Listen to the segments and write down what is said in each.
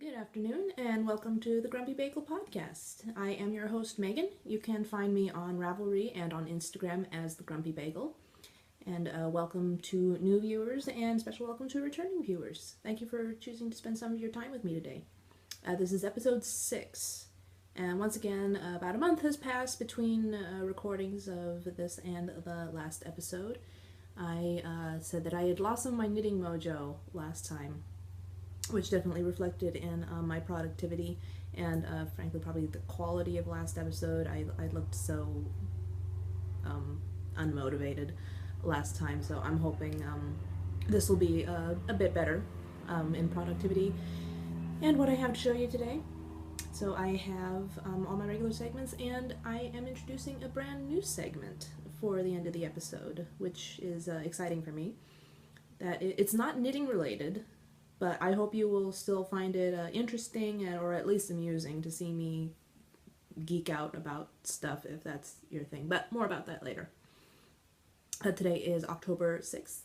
Good afternoon, and welcome to the Grumpy Bagel Podcast. I am your host, Megan. You can find me on Ravelry and on Instagram as the Grumpy Bagel. And welcome to new viewers, and special welcome to returning viewers. Thank you for choosing to spend some of your time with me today. This is episode 6. And once again, about a month has passed between recordings of this and the last episode. I said that I had lost some of my knitting mojo last time, which definitely reflected in my productivity and frankly probably the quality of last episode. I looked so unmotivated last time, so I'm hoping this will be a bit better in productivity and what I have to show you today. So I have all my regular segments, and I am introducing a brand new segment for the end of the episode, which is exciting for me. That it's not knitting related, but I hope you will still find it interesting or at least amusing to see me geek out about stuff if that's your thing. But more about that later. Today is October 6th.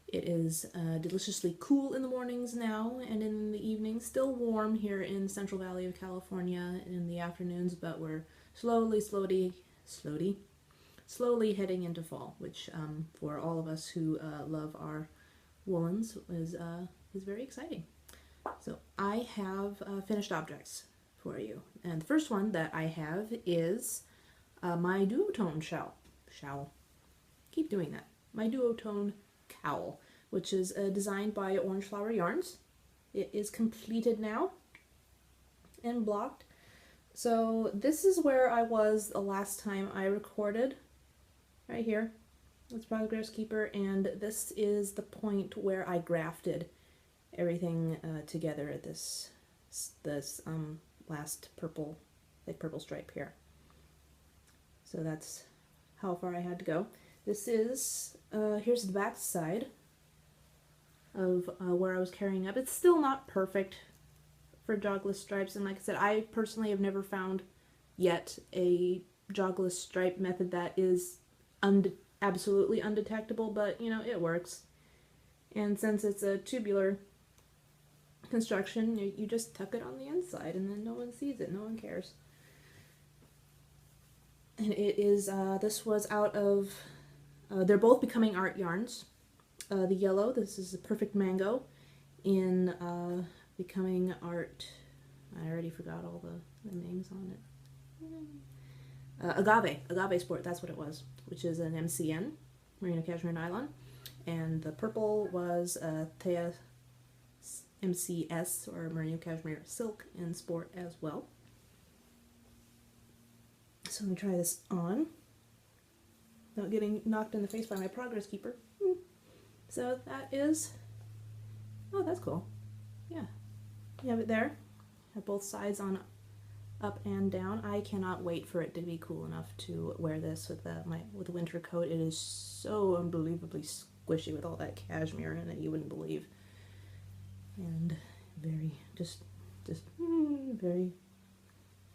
It is deliciously cool in the mornings now, and in the evenings still warm here in the Central Valley of California in the afternoons, but we're slowly heading into fall, which for all of us who love our woolens is very exciting. So I have finished objects for you, and the first one that I have is my duotone shawl. Keep doing that. My duotone cowl, which is designed by Orange Flower Yarns. It is completed now and blocked. So this is where I was the last time I recorded, right here. It's Progress Keeper, and this is the point where I grafted everything together at this last thick purple stripe here. So that's how far I had to go. This is here's the back side of where I was carrying up. It's still not perfect for jogless stripes, and like I said, I personally have never found yet a jogless stripe method that is absolutely undetectable, but you know, it works. And since it's a tubular construction, you just tuck it on the inside and then no one sees it, no one cares. And it is, this was out of, they're both Becoming Art yarns. The yellow, this is a Perfect Mango in Becoming Art, I already forgot all the names on it. Agave Sport, that's what it was, which is an MCN, Merino Cashmere Nylon. And the purple was Thea MCS, or Merino Cashmere Silk in Sport as well. So I'm going to try this on without getting knocked in the face by my Progress Keeper. So that is, oh, that's cool. Yeah, you have it there. Have both sides on up and down. I cannot wait for it to be cool enough to wear this with the winter coat. It is so unbelievably squishy with all that cashmere in it, you wouldn't believe. And very, very,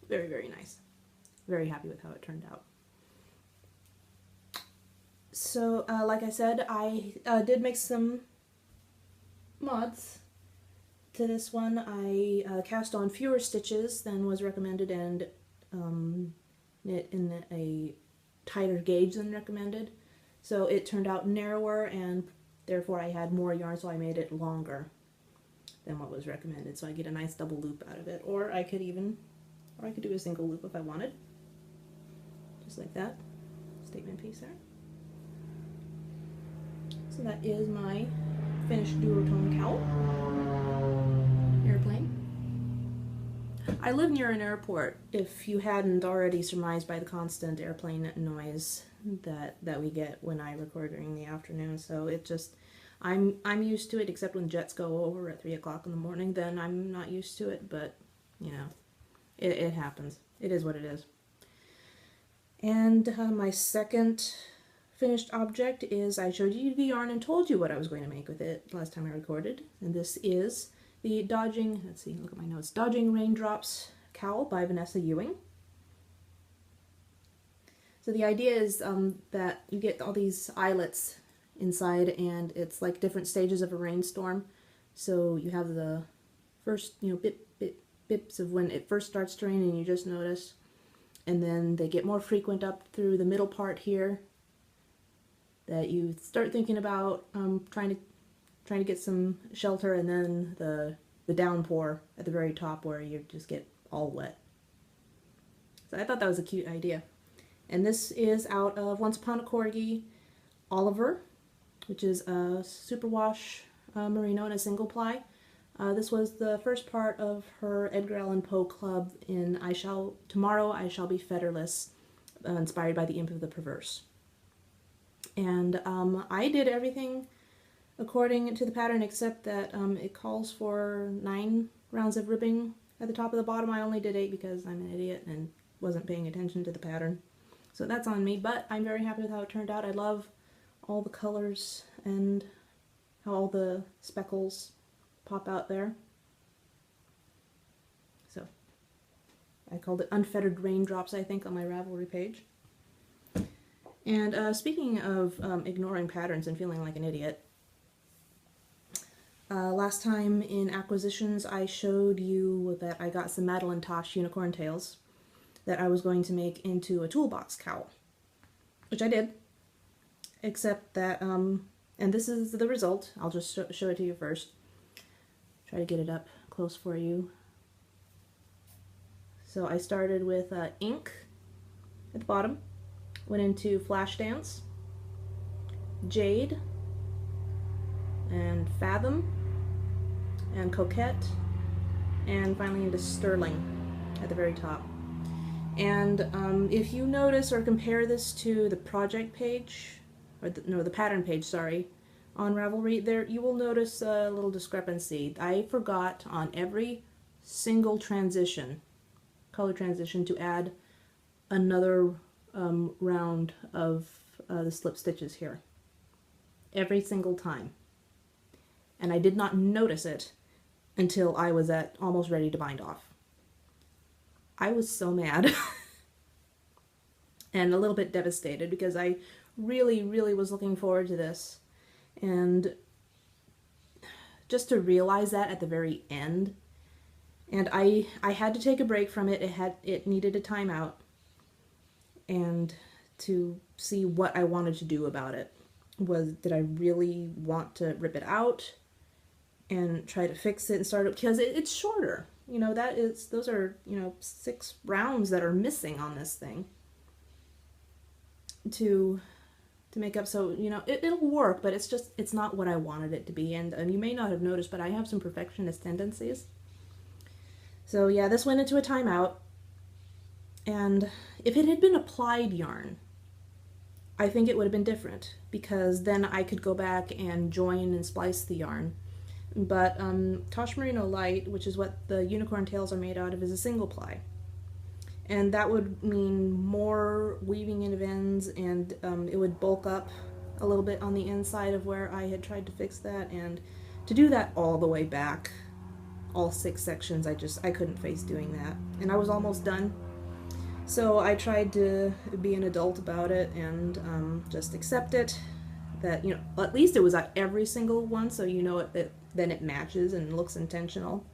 very, very nice. Very happy with how it turned out. So, like I said, I did make some mods to this one. I cast on fewer stitches than was recommended and knit in a tighter gauge than recommended. So it turned out narrower, and therefore I had more yarn, so I made it longer than what was recommended. So I get a nice double loop out of it. Or I could do a single loop if I wanted. Just like that. Statement piece there. So that is my finished duotone cowl. Airplane. I live near an airport, if you hadn't already surmised by the constant airplane noise that we get when I record during the afternoon. So it just, I'm used to it, except when jets go over at 3 o'clock in the morning, then I'm not used to it, but you know, it happens. It is what it is. And my second finished object is, I showed you the yarn and told you what I was going to make with it last time I recorded, and this is the Dodging Raindrops cowl by Vanessa Ewing. So the idea is that you get all these eyelets inside, and it's like different stages of a rainstorm. So you have the first, bit bips of when it first starts to rain and you just notice. And then they get more frequent up through the middle part here, that you start thinking about trying to get some shelter, and then the downpour at the very top where you just get all wet. So I thought that was a cute idea. And this is out of Once Upon a Corgi Oliver, which is a superwash merino in a single ply. This was the first part of her Edgar Allan Poe club in Tomorrow I Shall Be Fetterless, inspired by the Imp of the Perverse. And I did everything according to the pattern, except that it calls for 9 rounds of ribbing at the top of the bottom. I only did 8 because I'm an idiot and wasn't paying attention to the pattern. So that's on me, but I'm very happy with how it turned out. I love all the colors and how all the speckles pop out there. So I called it Unfettered Raindrops, I think, on my Ravelry page. And speaking of ignoring patterns and feeling like an idiot, last time in acquisitions I showed you that I got some Madeline Tosh unicorn tails that I was going to make into a toolbox cowl, which I did, except that, and this is the result. I'll just show it to you first. Try to get it up close for you. So I started with ink at the bottom, went into Flash Dance, Jade, and Fathom, and Coquette, and finally into Sterling at the very top. And if you notice or compare this to the project page, or the pattern page, sorry, on Ravelry, there you will notice a little discrepancy. I forgot on every single transition, color transition, to add another round of the slip stitches here. Every single time. And I did not notice it until I was almost ready to bind off. I was so mad and a little bit devastated because I really, really was looking forward to this. And just to realize that at the very end, and I had to take a break from it. It needed a timeout, and to see what I wanted to do about it. Did I really want to rip it out and try to fix it and start it? Because it's shorter. You know, those are, 6 rounds that are missing on this thing to make up. So, it'll work, but it's not what I wanted it to be. And you may not have noticed, but I have some perfectionist tendencies. So yeah, this went into a timeout. And if it had been applied yarn, I think it would have been different, because then I could go back and join and splice the yarn. But Tosh Merino Light, which is what the unicorn tails are made out of, is a single ply. And that would mean more weaving in of ends, and it would bulk up a little bit on the inside of where I had tried to fix that. And to do that all the way back, all 6 sections, I couldn't face doing that. And I was almost done. So I tried to be an adult about it and just accept it. That, at least it was at every single one, so then it matches and looks intentional.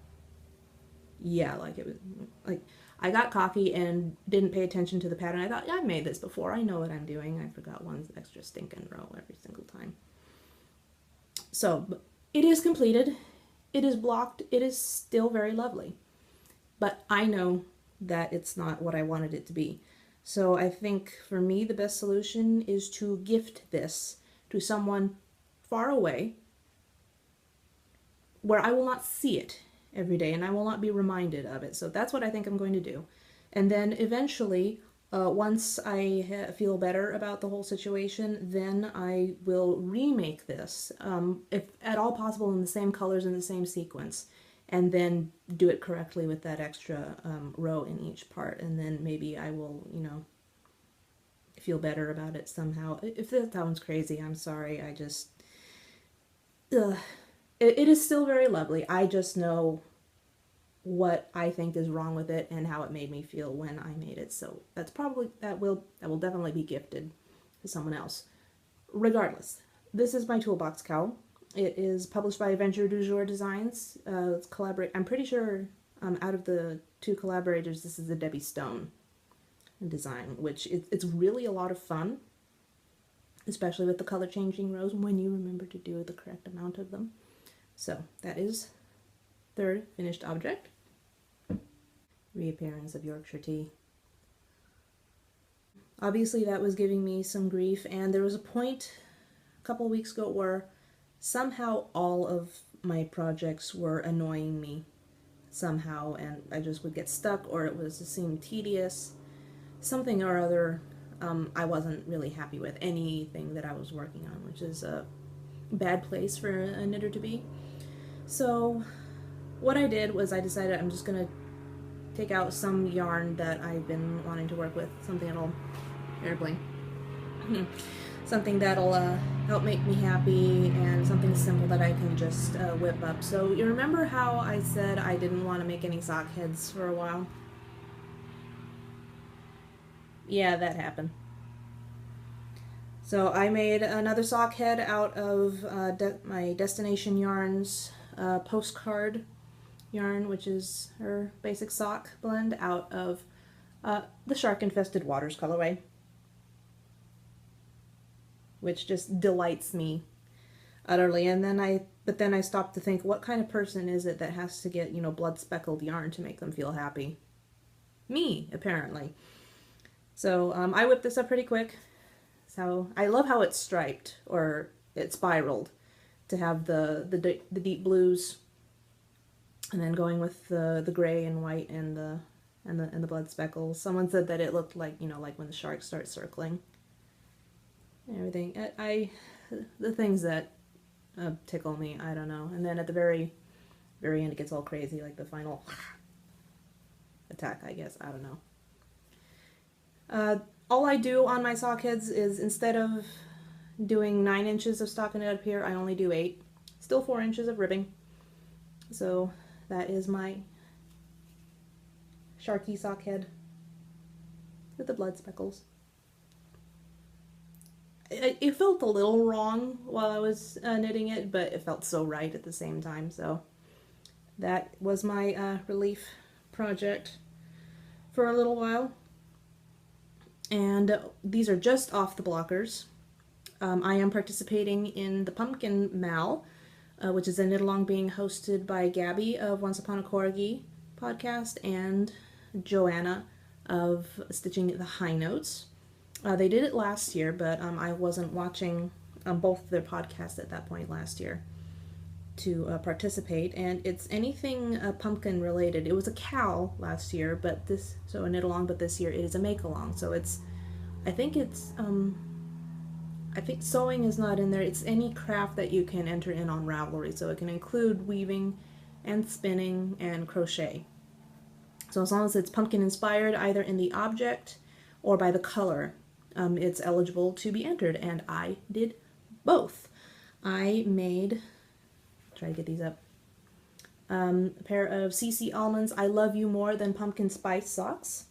Yeah, it was, I got cocky and didn't pay attention to the pattern. I thought, yeah, I've made this before. I know what I'm doing. I forgot one extra stinking row every single time. So, it is completed. It is blocked. It is still very lovely. But I know that it's not what I wanted it to be. So I think for me the best solution is to gift this to someone far away where I will not see it every day and I will not be reminded of it. So that's what I think I'm going to do. And then eventually, once I feel better about the whole situation, then I will remake this, if at all possible, in the same colors and the same sequence, and then do it correctly with that extra row in each part. And then maybe I will, feel better about it somehow. If that sounds crazy, I'm sorry. I just, it is still very lovely. I just know what I think is wrong with it and how it made me feel when I made it. So that's probably, that will definitely be gifted to someone else. Regardless, this is my toolbox cowl. It is published by Adventure du Jour Designs. It's I'm pretty sure out of the two collaborators, this is a Debbie Stone design, which it's really a lot of fun, especially with the color changing rows when you remember to do the correct amount of them. So that is third finished object. Reappearance of Yorkshire tea. Obviously that was giving me some grief, and there was a point a couple weeks ago where somehow all of my projects were annoying me somehow, and I just would get stuck, or it seemed tedious, something or other. I wasn't really happy with anything that I was working on, which is a bad place for a knitter to be. So what I did was I decided I'm just gonna take out some yarn that I've been wanting to work with, something that'll airplane something that'll help make me happy, and something simple that I can just whip up. So you remember how I said I didn't want to make any sock heads for a while? Yeah, that happened. So I made another sock head out of my Destination Yarns postcard yarn, which is her basic sock blend out of the Shark Infested Waters colorway, which just delights me utterly. And then I stopped to think, what kind of person is it that has to get, blood speckled yarn to make them feel happy? Me, apparently. So I whipped this up pretty quick. So I love how it's striped, or it's spiraled, to have the deep blues, and then going with the gray and white and the blood speckles. Someone said that it looked like, like when the sharks start circling. And everything. The things that tickle me, I don't know. And then at the very end, it gets all crazy, like the final attack, I guess. I don't know. All I do on my sock heads is, instead of doing 9 inches of stockinette up here, I only do 8. Still 4 inches of ribbing. So that is my Sharky sock head with the blood speckles. It felt a little wrong while I was knitting it, but it felt so right at the same time. So that was my relief project for a little while. And these are just off the blockers. I am participating in the Pumpkin Mal, which is a knit-along being hosted by Gabby of Once Upon a Corgi podcast and Joanna of Stitching the High Notes. They did it last year, but I wasn't watching both of their podcasts at that point last year to participate. And it's anything pumpkin related. It was a cow last year, but a knit along, but this year it is a make along. So I think sewing is not in there. It's any craft that you can enter in on Ravelry. So it can include weaving and spinning and crochet. So as long as it's pumpkin inspired, either in the object or by the color, it's eligible to be entered, and I did both. I made, try to get these up, a pair of CC Almonds I Love You More Than Pumpkin Spice socks,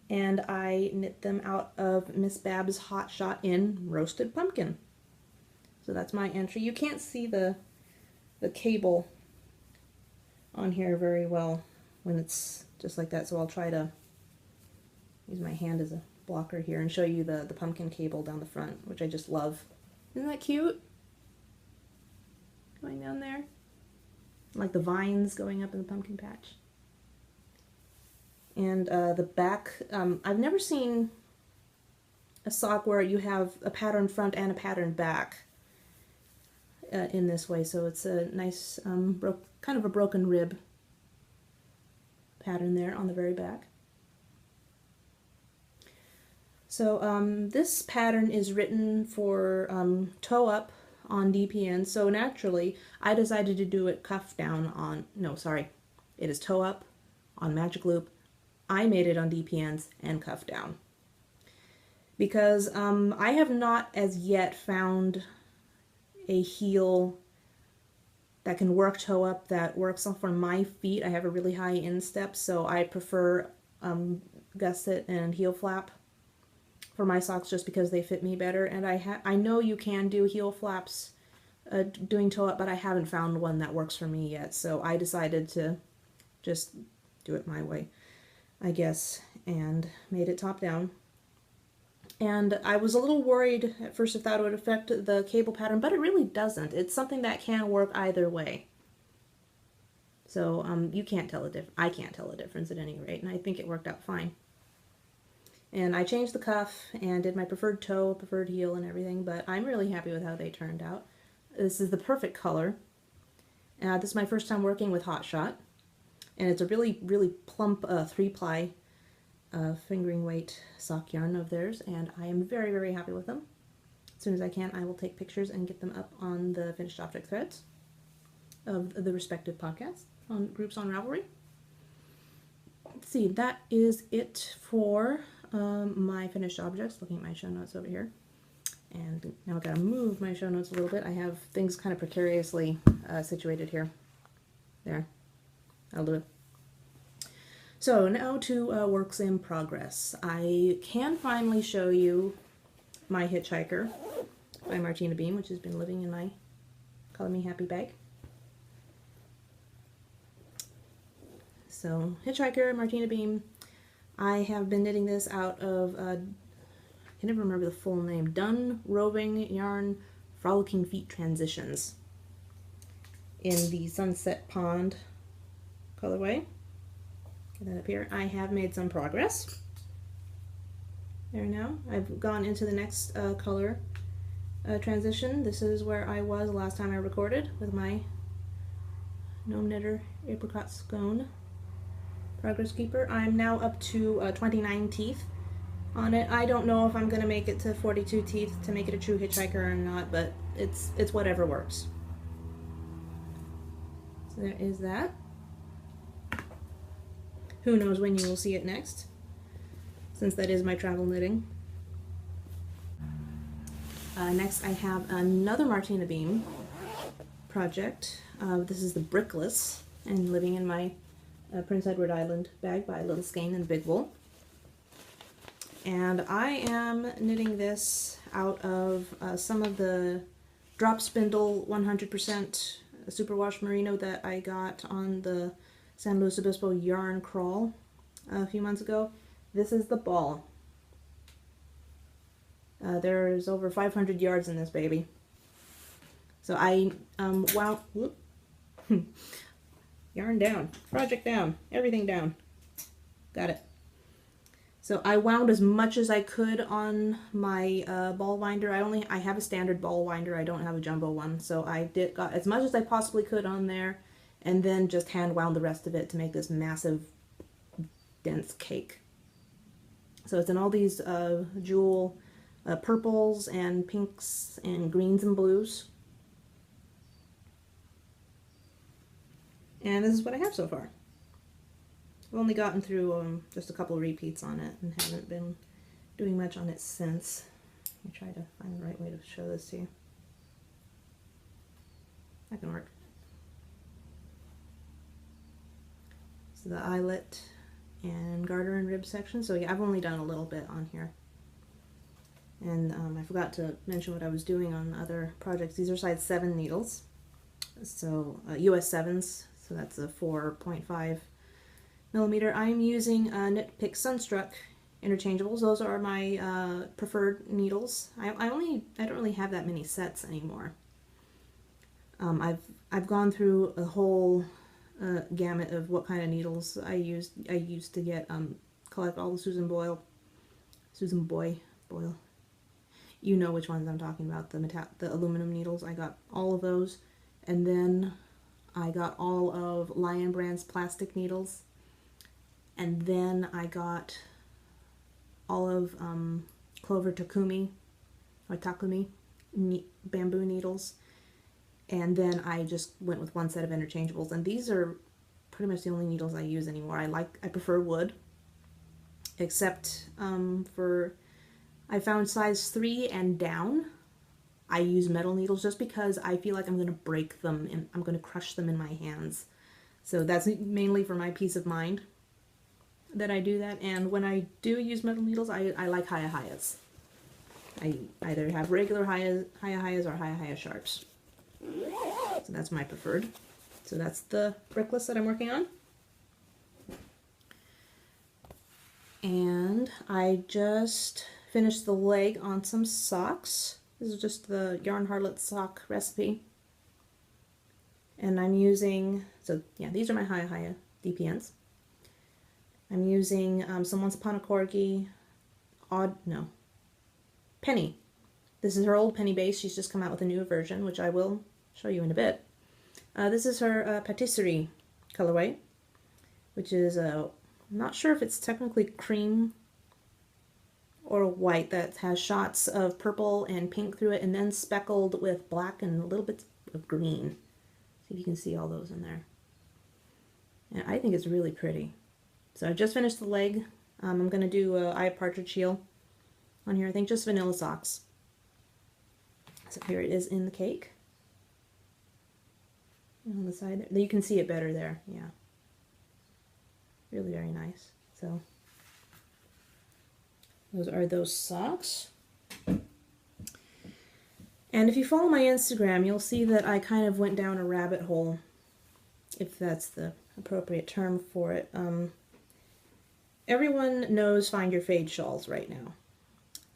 and I knit them out of Miss Bab's Hot Shot in Roasted Pumpkin. So that's my entry. You can't see the cable on here very well when it's just like that, so I'll try to use my hand as a blocker here and show you the pumpkin cable down the front, which I just love. Isn't that cute? Going down there. Like the vines going up in the pumpkin patch. And the back, I've never seen a sock where you have a pattern front and a pattern back in this way, so it's a nice kind of a broken rib pattern there on the very back. So this pattern is written for toe up on DPN, so naturally I decided to do it cuff down on, no sorry, it is toe up on Magic Loop. I made it on DPNs and cuff down. Because I have not as yet found a heel that can work toe up that works for my feet. I have a really high instep, so I prefer gusset and heel flap for my socks just because they fit me better. And I know you can do heel flaps doing toe up, but I haven't found one that works for me yet. So I decided to just do it my way, I guess, and made it top down. And I was a little worried at first if that would affect the cable pattern, but it really doesn't. It's something that can work either way. So you can't tell I can't tell a difference at any rate, and I think it worked out fine. And I changed the cuff and did my preferred toe, preferred heel, and everything, but I'm really happy with how they turned out. This is the perfect color. This is my first time working with Hot Shot, and it's a really, really plump 3-ply fingering weight sock yarn of theirs, and I am very, very happy with them. As soon as I can, I will take pictures and get them up on the finished object threads of the respective podcasts on groups on Ravelry. Let's see, that is it for my finished objects. Looking at my show notes over here. And now I've got to move my show notes a little bit. I have things kind of precariously situated here. There. I'll do it. So now to works in progress. I can finally show you my Hitchhiker by Martina Beam, which has been living in my Color Me Happy bag. So Hitchhiker, Martina Beam. I have been knitting this out of, I can never remember the full name, Dun Roving Yarn Frolicking Feet Transitions in the Sunset Pond colorway. Get that up here. I have made some progress. There now. I've gone into the next color transition. This is where I was last time I recorded with my Gnome Knitter Apricot Scone Progress Keeper. I'm now up to 29 teeth on it. I don't know if I'm going to make it to 42 teeth to make it a true Hitchhiker or not, but it's whatever works. So there is that. Who knows when you will see it next, since that is my travel knitting. Next I have another Martina Beam project. This is the Brickless, and living in my Prince Edward Island bag by Little Skein and Big Wool. And I am knitting this out of some of the drop spindle 100% superwash merino that I got on the San Luis Obispo yarn crawl a few months ago. This is the ball. There's over 500 yards in this baby. So I wound, whoop, yarn down, project down, everything down. Got it. So I wound as much as I could on my ball winder. I have a standard ball winder. I don't have a jumbo one. So I got as much as I possibly could on there, and then just hand wound the rest of it to make this massive, dense cake. So it's in all these jewel purples and pinks and greens and blues. And this is what I have so far. I've only gotten through just a couple of repeats on it and haven't been doing much on it since. Let me try to find the right way to show this to you. That can work. So the eyelet and garter and rib section. So yeah, I've only done a little bit on here. And I forgot to mention what I was doing on other projects. These are size 7 needles. So US 7s. So that's a 4.5 millimeter. I'm using Knit Pick Sunstruck interchangeables. Those are my preferred needles. I don't really have that many sets anymore. I've gone through a whole gamut of what kind of needles I used. I used to get collect all the Susan Boyle. You know which ones I'm talking about. The aluminum needles. I got all of those, and then I got all of Lion Brand's plastic needles. And then I got all of Clover Takumi, or Takumi bamboo needles. And then I just went with one set of interchangeables. And these are pretty much the only needles I use anymore. I prefer wood, except I found size 3 and down. I use metal needles just because I feel like I'm going to break them and I'm going to crush them in my hands. So that's mainly for my peace of mind that I do that. And when I do use metal needles, I like Hayahayas. I either have regular Hayahayas or Hayahaya Sharps. So that's my preferred. So that's the Brickless that I'm working on. And I just finished the leg on some socks. This is just the Yarn Harlot sock recipe. And I'm using, so yeah, these are my high DPNs. I'm using some Once Upon a Corgi, Penny. This is her old Penny base. She's just come out with a new version, which I will show you in a bit. This is her patisserie colorway, which is, I'm not sure if it's technically cream or white, that has shots of purple and pink through it, and then speckled with black and a little bit of green. See if you can see all those in there. And I think it's really pretty. So I just finished the leg. I'm going to do a eye partridge heel on here. I think just vanilla socks. So here it is in the cake. And on the side there. You can see it better there. Yeah. Really very nice. So those are those socks. And if you follow my Instagram, you'll see that I kind of went down a rabbit hole, if that's the appropriate term for it. Everyone knows Find Your Fade shawls right now.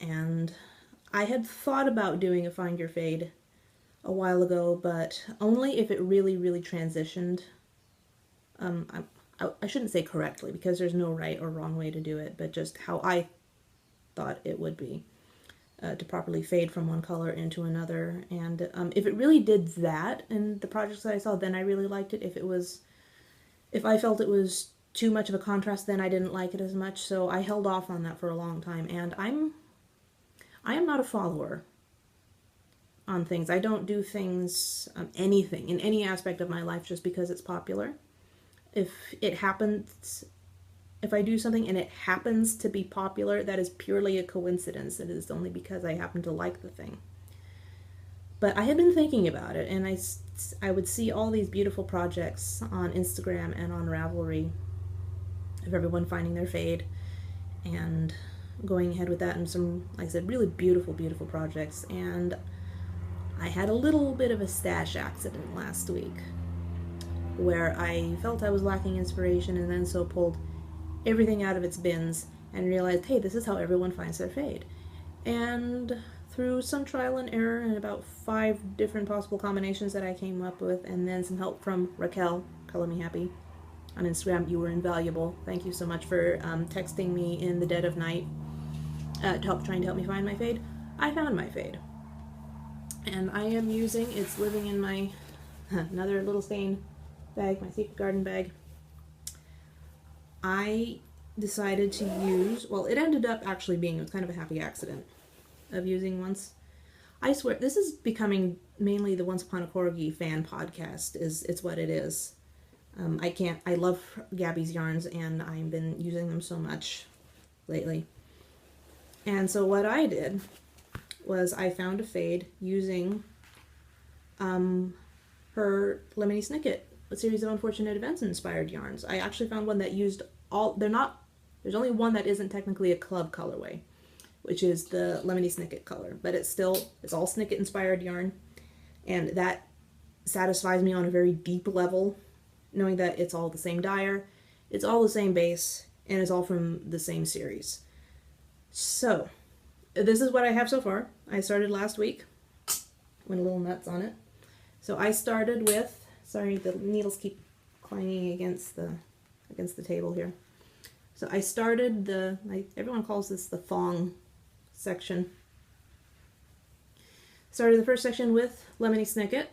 And I had thought about doing a Find Your Fade a while ago, but only if it really, really transitioned. I shouldn't say correctly, because there's no right or wrong way to do it, but just how I thought it would be to properly fade from one color into another. And if it really did that in the projects that I saw, then I really liked it. If I felt it was too much of a contrast, then I didn't like it as much. So I held off on that for a long time. And I am not a follower on things. I don't do things, anything, in any aspect of my life just because it's popular. If it happens, if I do something and it happens to be popular, that is purely a coincidence. It is only because I happen to like the thing. But I had been thinking about it, and I would see all these beautiful projects on Instagram and on Ravelry of everyone finding their fade and going ahead with that, and some, like I said, really beautiful, beautiful projects. And I had a little bit of a stash accident last week where I felt I was lacking inspiration, and then so pulled everything out of its bins and realized, hey, this is how everyone finds their fade. And through some trial and error and about 5 different possible combinations that I came up with, and then some help from Raquel, Color Me Happy, on Instagram. You were invaluable. Thank you so much for texting me in the dead of night trying to help me find my fade. I found my fade. And I am using, it's living in my, another little stain bag, my Secret Garden bag. I decided to use, well, it ended up actually being, it was kind of a happy accident of using Once. I swear, this is becoming mainly the Once Upon a Corgi fan podcast, it's what it is. I love Gabby's yarns, and I've been using them so much lately. And so what I did was I found a fade using her Lemony Snicket, a series of unfortunate events inspired yarns. I actually found one that used all, there's only one that isn't technically a club colorway, which is the Lemony Snicket color, but it's all Snicket inspired yarn, and that satisfies me on a very deep level, knowing that it's all the same dyer, it's all the same base, and it's all from the same series. So, this is what I have so far. I started last week. Went a little nuts on it. So I started with, sorry, the needles keep clanging against the table here. So I started everyone calls this the thong section. Started the first section with Lemony Snicket.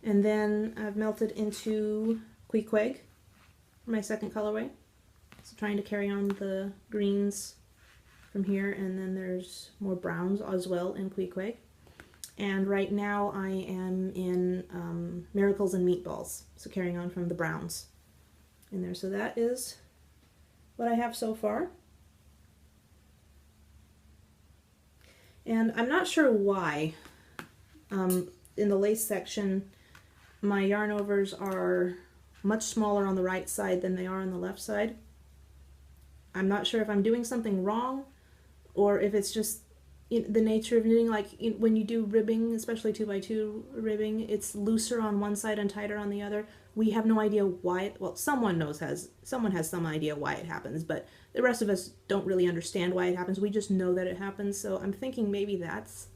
And then I've melted into Queequeg for my second colorway. So trying to carry on the greens from here, and then there's more browns as well in Queequeg. And right now I am in Miracles and Meatballs, so carrying on from the browns in there. So that is what I have so far. And I'm not sure why in the lace section my yarn overs are much smaller on the right side than they are on the left side. I'm not sure if I'm doing something wrong, or if it's just, the nature of knitting. Like when you do ribbing, especially 2x2 ribbing, it's looser on one side and tighter on the other. We have no idea why. Well, someone has some idea why it happens, but the rest of us don't really understand why it happens. We just know that it happens. So I'm thinking maybe that's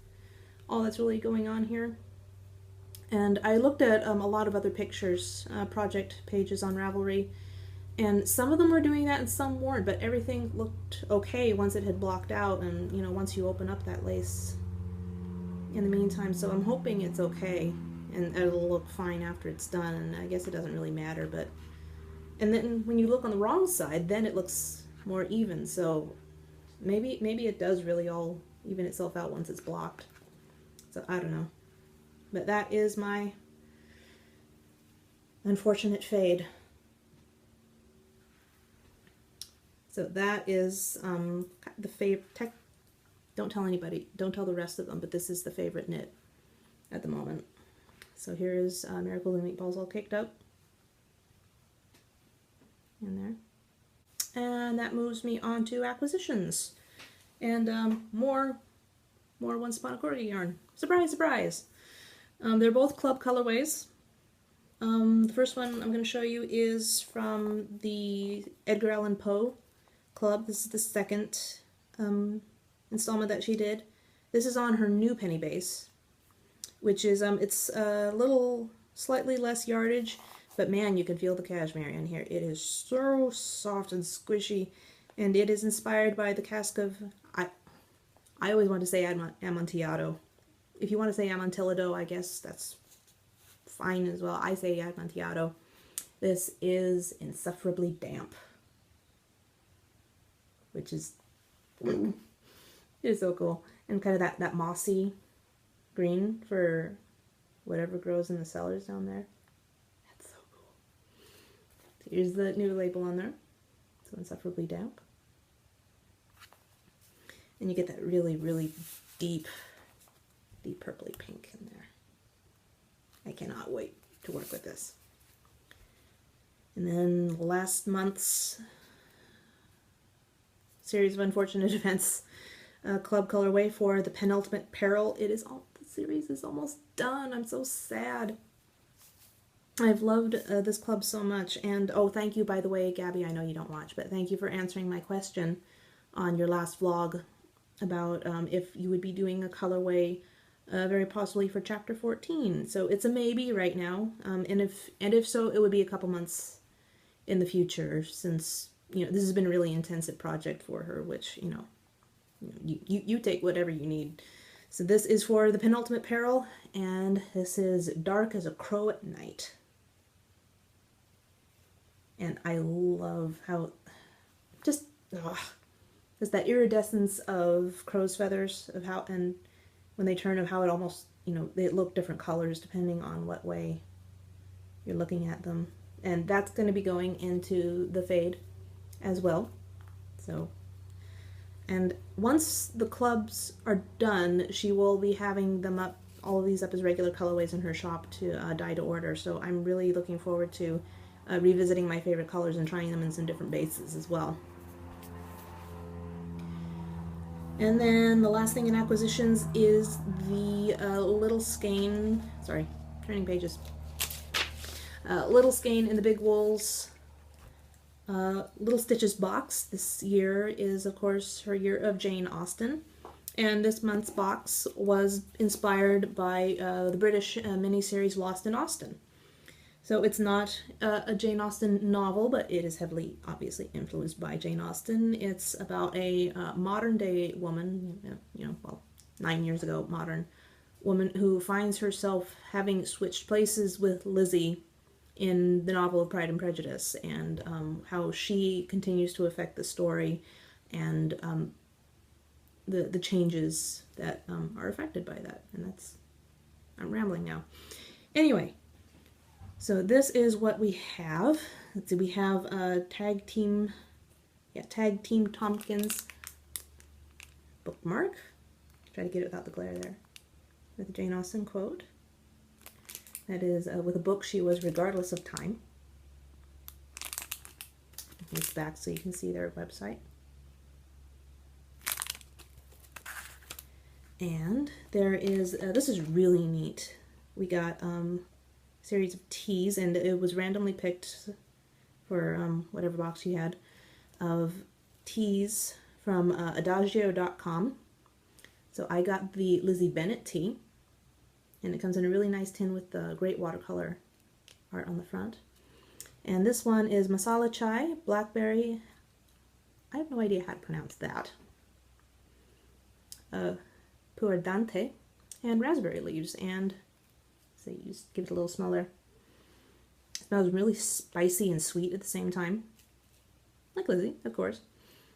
all that's really going on here. And I looked at a lot of other pictures, project pages on Ravelry, and some of them were doing that and some weren't, but everything looked okay once it had blocked out and, once you open up that lace in the meantime. So I'm hoping it's okay and it'll look fine after it's done, and I guess it doesn't really matter, but... And then when you look on the wrong side, then it looks more even, so maybe it does really all even itself out once it's blocked. So I don't know. But that is my unfortunate fade. So that is the favorite. Don't tell anybody. Don't tell the rest of them. But this is the favorite knit at the moment. So here is Miracle Glue Meatballs all caked up in there, and that moves me on to acquisitions and more Once Upon a Corgi yarn. Surprise, surprise! They're both club colorways. The first one I'm going to show you is from the Edgar Allan Poe club. This is the second installment that she did. This is on her new penny base, which is it's a little slightly less yardage, but man, you can feel the cashmere in here. It is so soft and squishy, and it is inspired by the cask of... I always want to say Amontillado. If you want to say Amontillado, I guess that's fine as well. I say Amontillado. This is insufferably damp, which is it is so cool, and kind of that mossy green for whatever grows in the cellars down there. That's so cool. Here's the new label on there. So insufferably damp, and you get that really, really deep purpley pink in there. I cannot wait to work with this. And then last month's series of unfortunate events club colorway for the Penultimate Peril. The series is almost done. I'm so sad. I've loved this club so much, and oh, thank you, by the way, Gabby. I know you don't watch, but thank you for answering my question on your last vlog about if you would be doing a colorway very possibly for chapter 14. So it's a maybe right now, and if so, it would be a couple months in the future, since this has been a really intensive project for her, which you take whatever you need. So this is for the Penultimate Peril, and this is Dark as a Crow at Night. And I love how just there's that iridescence of crow's feathers, of how, and when they turn, of how it almost, they look different colors depending on what way you're looking at them. And that's going to be going into the fade as well. So, and once the clubs are done, she will be having them up, all of these up as regular colorways in her shop to dye to order. So I'm really looking forward to revisiting my favorite colors and trying them in some different bases as well. And then the last thing in acquisitions is the Little Skein, sorry, turning pages. Little Skein in the Big Wools Little Stitches box. This year is, of course, her year of Jane Austen. And this month's box was inspired by the British miniseries Lost in Austen. So it's not a Jane Austen novel, but it is heavily, obviously, influenced by Jane Austen. It's about a modern-day woman, well, 9 years ago, modern woman who finds herself having switched places with Lizzie in the novel of Pride and Prejudice, and how she continues to affect the story, and the changes that are affected by that. And I'm rambling now. Anyway. So this is what we have. Let's see, we have a Tag Team Tompkins bookmark. Try to get it without the glare there. With a Jane Austen quote. That is with a book she was regardless of time. It's back so you can see their website. And there is, this is really neat. We got a series of teas, and it was randomly picked for whatever box you had, of teas from adagio.com. So I got the Lizzie Bennett tea, and it comes in a really nice tin with the great watercolor art on the front. And this one is masala chai, blackberry, I have no idea how to pronounce that, puerdante, and raspberry leaves. And so you just give it a little smell there. It smells really spicy and sweet at the same time, like Lizzie, of course.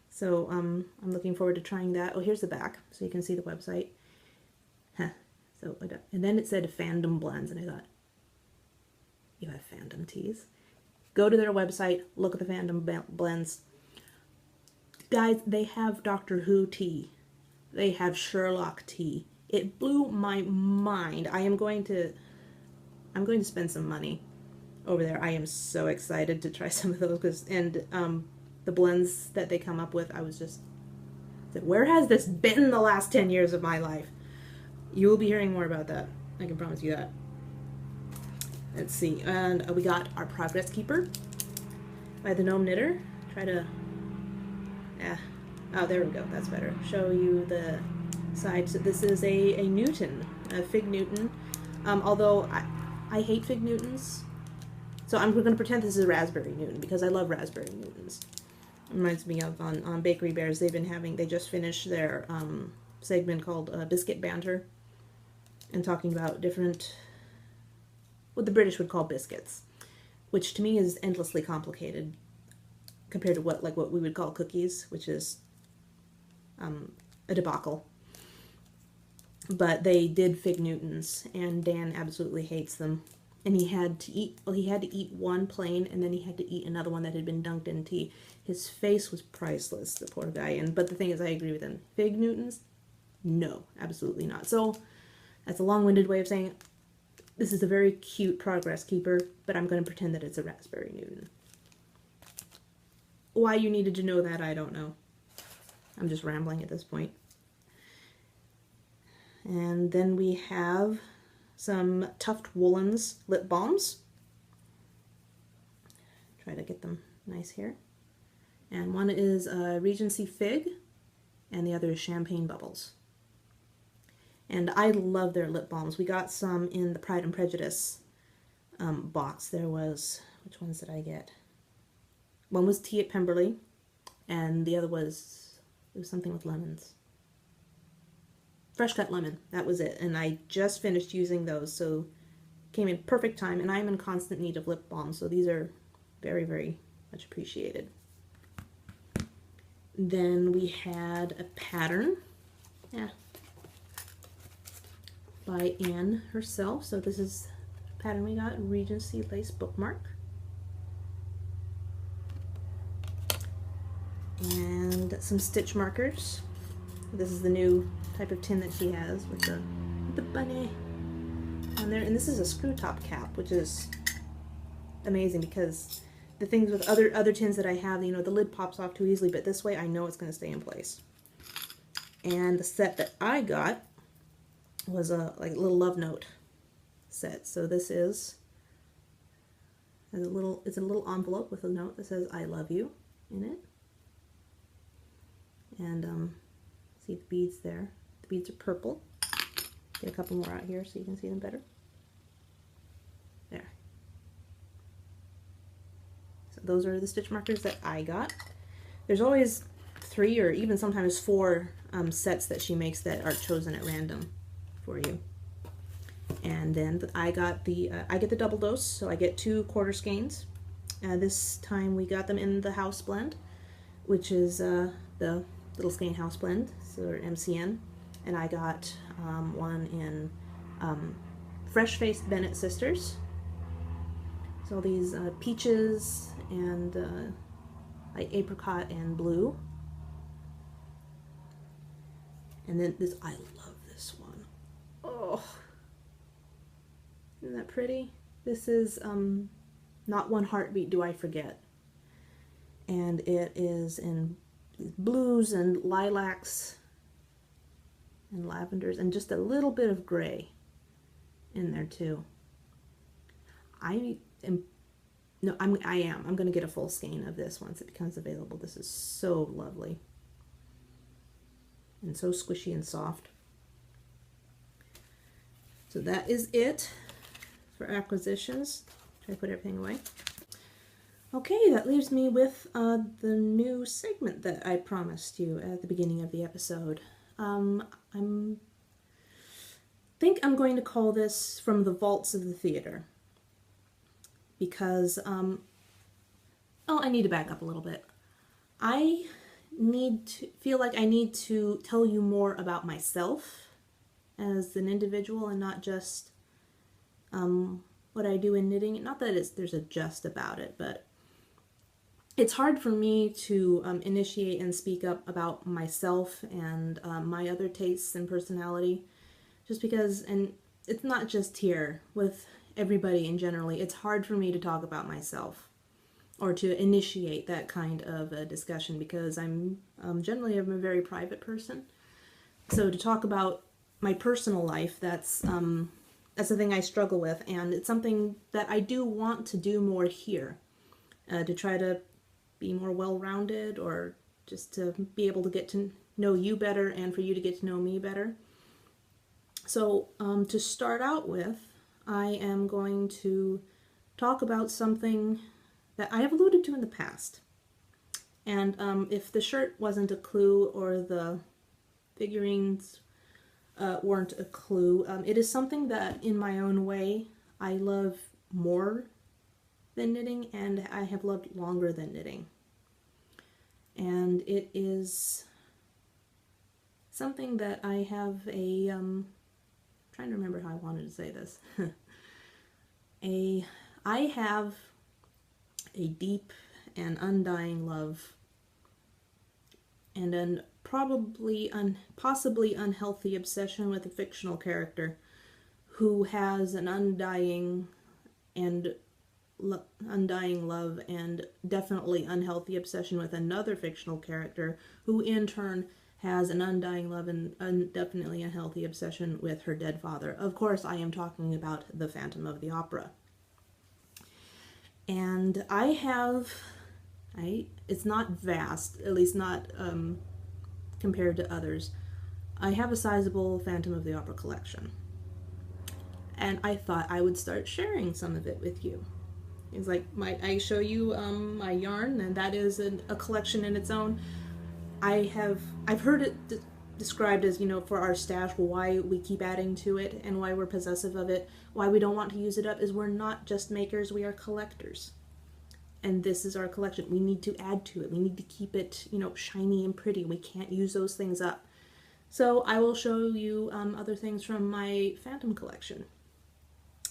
So I'm looking forward to trying that. Oh, here's the back, so you can see the website. Huh. So I got, and then it said Fandom Blends, and I thought, you have Fandom teas? Go to their website, look at the Fandom Blends. Guys, they have Doctor Who tea. They have Sherlock tea. It blew my mind. I'm going to spend some money over there. I am so excited to try some of those, and the blends that they come up with, I was just, where has this been the last 10 years of my life? You will be hearing more about that. I can promise you that. Let's see, and we got our Progress Keeper by the Gnome Knitter. Try to, oh, there we go, that's better. Show you the side. So this is a Newton, a Fig Newton. Although I hate Fig Newtons, so I'm going to pretend this is a Raspberry Newton because I love Raspberry Newtons. It reminds me of on Bakery Bears, they just finished their segment called Biscuit Banter, and talking about different, what the British would call biscuits, which to me is endlessly complicated compared to what we would call cookies, which is a debacle. But they did Fig Newtons, and Dan absolutely hates them. And he had to eat one plain, and then he had to eat another one that had been dunked in tea. His face was priceless, the poor guy. But the thing is, I agree with him. Fig Newtons? No, absolutely not. So that's a long-winded way of saying this is a very cute Progress Keeper, but I'm going to pretend that it's a Raspberry Newton. Why you needed to know that, I don't know. I'm just rambling at this point. And then we have some Tuft Woolens lip balms. Try to get them nice here. And one is Regency Fig, and the other is Champagne Bubbles. And I love their lip balms. We got some in the Pride and Prejudice box. There was, which ones did I get? One was Tea at Pemberley, and the other was, it was something with lemons. Fresh cut lemon, that was it. And I just finished using those, so came in perfect time, and I'm in constant need of lip balm, so these are very, very much appreciated. Then we had a pattern, by Anne herself. So this is the pattern we got, Regency Lace Bookmark. And some stitch markers. This is the new type of tin that she has with the bunny on there. And this is a screw top cap, which is amazing because the things with other tins that I have, you know, the lid pops off too easily, but this way I know it's going to stay in place. And the set that I got was a little love note set. So this is it's a little envelope with a note that says "I love you" in it. And see the beads there. The beads are purple. Get a couple more out here so you can see them better. There. So those are the stitch markers that I got. There's always 3 or even sometimes 4 sets that she makes that are chosen at random for you. And then I got I get the double dose, so I get 2 quarter skeins. This time we got them in the house blend, which is the Little Skein House Blend, so MCN, and I got one in Fresh Faced Bennett Sisters. So these peaches and like apricot and blue. And then this, I love this one. Oh, isn't that pretty? This is Not One Heartbeat Do I Forget. And it is in blues and lilacs and lavenders and just a little bit of gray in there too. I am I'm going to get a full skein of this once it becomes available. This is so lovely and so squishy and soft. So that is it for acquisitions. Try to put everything away. Okay, that leaves me with the new segment that I promised you at the beginning of the episode. Think I'm going to call this From the Vaults of the Theater. Because, I need to back up a little bit. I feel like I need to tell you more about myself as an individual and not just what I do in knitting. Not that there's a just about it, but it's hard for me to initiate and speak up about myself and my other tastes and personality, just because, and it's not just here, with everybody in generally, it's hard for me to talk about myself or to initiate that kind of a discussion because I'm generally a very private person. So to talk about my personal life, that's the thing I struggle with, and it's something that I do want to do more here, to try to be more well-rounded, or just to be able to get to know you better and for you to get to know me better. So to start out with, I am going to talk about something that I have alluded to in the past. And if the shirt wasn't a clue or the figurines weren't a clue, it is something that in my own way I love more than knitting, and I have loved longer than knitting. And it is something that I have a, trying to remember how I wanted to say this. I have a deep and undying love and an possibly unhealthy obsession with a fictional character who has an undying love and definitely unhealthy obsession with another fictional character who in turn has an undying love and definitely unhealthy obsession with her dead father. Of course, I am talking about the Phantom of the Opera. And it's not vast, at least not compared to others. I have a sizable Phantom of the Opera collection. And I thought I would start sharing some of it with you. It's like, I show you my yarn, and that is a collection in its own. I've heard it described as, for our stash, why we keep adding to it and why we're possessive of it, why we don't want to use it up, is we're not just makers, we are collectors. And this is our collection. We need to add to it. We need to keep it, shiny and pretty. We can't use those things up. So I will show you other things from my Phantom collection.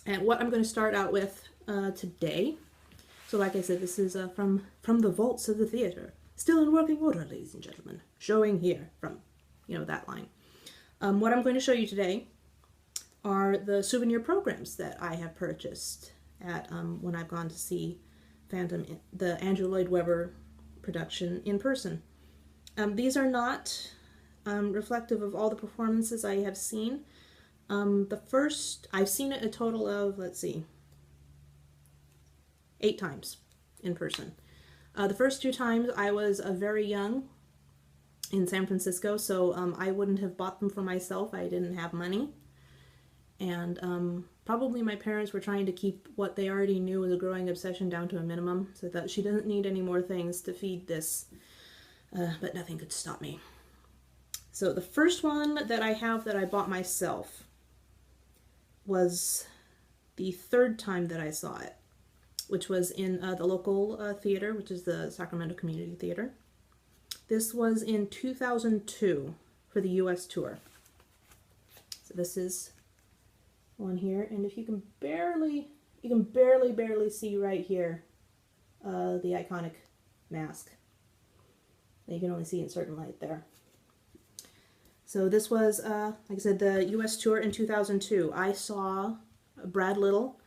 And what I'm going to start out with today, so like I said, this is from the vaults of the theater. Still in working order, ladies and gentlemen. Showing here from, that line. What I'm going to show you today are the souvenir programs that I have purchased at when I've gone to see Phantom, the Andrew Lloyd Webber production in person. These are not reflective of all the performances I have seen. I've seen it a total of, 8 times in person. The first 2 times I was very young in San Francisco, so I wouldn't have bought them for myself. I didn't have money. And probably my parents were trying to keep what they already knew was a growing obsession down to a minimum, so that she doesn't need any more things to feed this. But nothing could stop me. So the first one that I have that I bought myself was the 3rd time that I saw it, which was in the local theater, which is the Sacramento Community Theater. This was in 2002 for the U.S. tour. So this is one here, and if you can barely see right here the iconic mask. You can only see in certain light there. So this was, like I said, the U.S. tour in 2002. I saw Brad Little.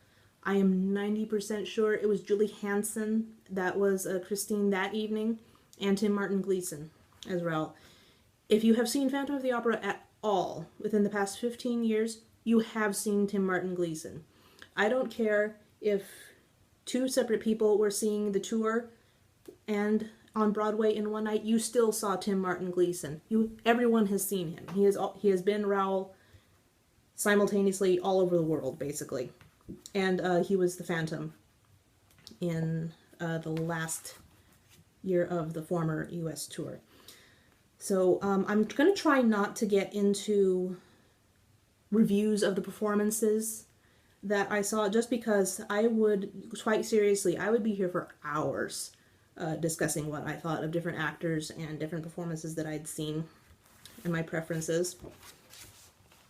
I am 90% sure it was Julie Hansen that was Christine that evening, and Tim Martin Gleason as well. If you have seen Phantom of the Opera at all, within the past 15 years, you have seen Tim Martin Gleason. I don't care if two separate people were seeing the tour and on Broadway in one night, you still saw Tim Martin Gleason. Everyone has seen him. He has been Raoul simultaneously all over the world, basically. And he was the Phantom in the last year of the former U.S. tour. So I'm going to try not to get into reviews of the performances that I saw, just because I would, quite seriously, I would be here for hours discussing what I thought of different actors and different performances that I'd seen and my preferences.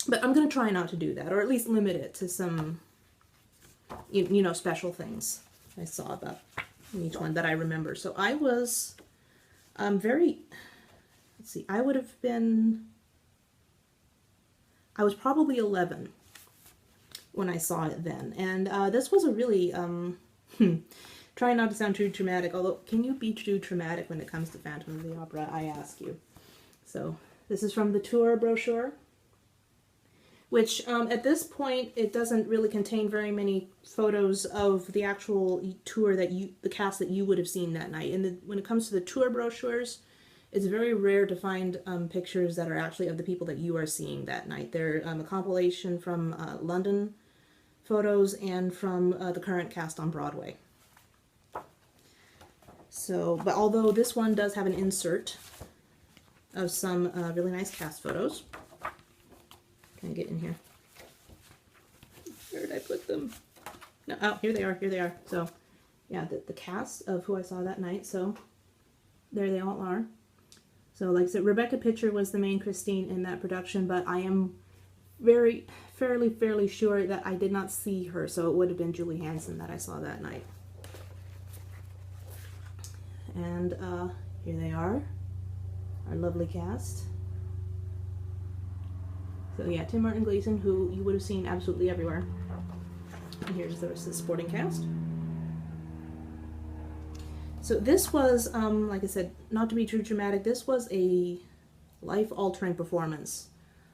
But I'm going to try not to do that, or at least limit it to some, you know, special things I saw about each one that I remember. So I was let's see, I was probably 11 when I saw it then. And this was a really, trying not to sound too dramatic, although can you be too dramatic when it comes to Phantom of the Opera, I ask you. So this is from the tour brochure, which at this point it doesn't really contain very many photos of the actual tour that the cast that you would have seen that night. And when it comes to the tour brochures, it's very rare to find pictures that are actually of the people that you are seeing that night. They're a compilation from London photos and from the current cast on Broadway. So, but although this one does have an insert of some really nice cast photos. Can I get in here? Where did I put them? No, oh, here they are, here they are. So, yeah, the cast of who I saw that night. So, there they all are. So, like I said, Rebecca Pitcher was the main Christine in that production, but I am fairly sure that I did not see her, so it would have been Julie Hanson that I saw that night. And here they are, our lovely cast. So yeah, Tim Martin Gleason, who you would have seen absolutely everywhere. And here's the rest of the supporting cast. So this was, like I said, not to be too dramatic, this was a life-altering performance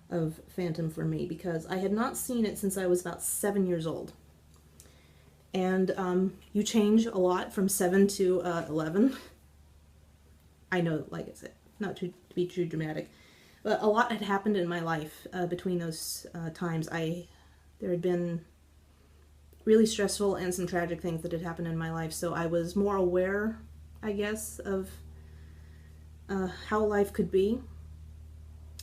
of Phantom for me, because I had not seen it since I was about 7 years old. And you change a lot from 7 to 11. I know, like I said, not to be too dramatic, but a lot had happened in my life between those times. There had been really stressful and some tragic things that had happened in my life, so I was more aware, I guess, of how life could be.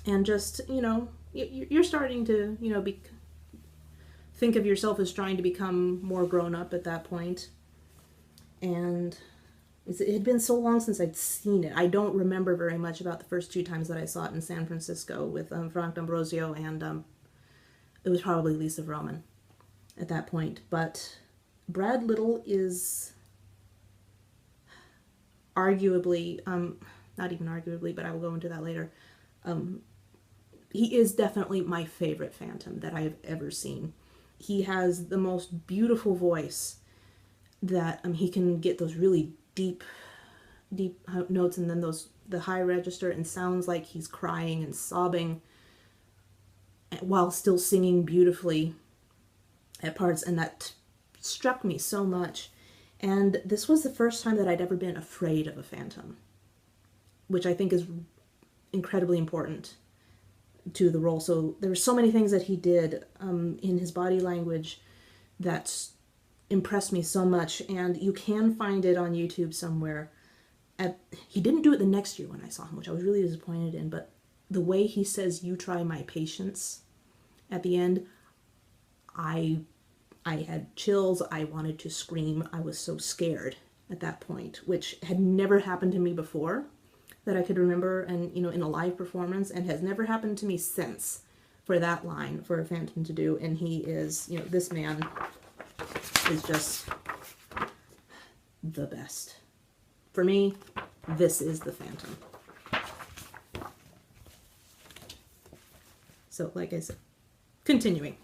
And just, you know, you're starting to, you know, think of yourself as trying to become more grown up at that point. And it had been so long since I'd seen it. I don't remember very much about the first 2 times that I saw it in San Francisco with Frank D'Ambrosio, and it was probably Lisa Vroman at that point. But Brad Little is arguably, not even arguably, but I will go into that later, he is definitely my favorite Phantom that I have ever seen. He has the most beautiful voice that he can get those really deep notes, and then the high register, and sounds like he's crying and sobbing while still singing beautifully at parts, and that struck me so much. And this was the first time that I'd ever been afraid of a Phantom, which I think is incredibly important to the role. So there were so many things that he did in his body language that impressed me so much, and you can find it on YouTube somewhere. He didn't do it the next year when I saw him, which I was really disappointed in, but the way he says, "You try my patience," at the end, I had chills. I wanted to scream. I was so scared at that point, which had never happened to me before that I could remember, and you know, in a live performance, and has never happened to me since for that line for a Phantom to do. And he is, you know, this man is just the best. For me, this is the Phantom. So, like I said, continuing.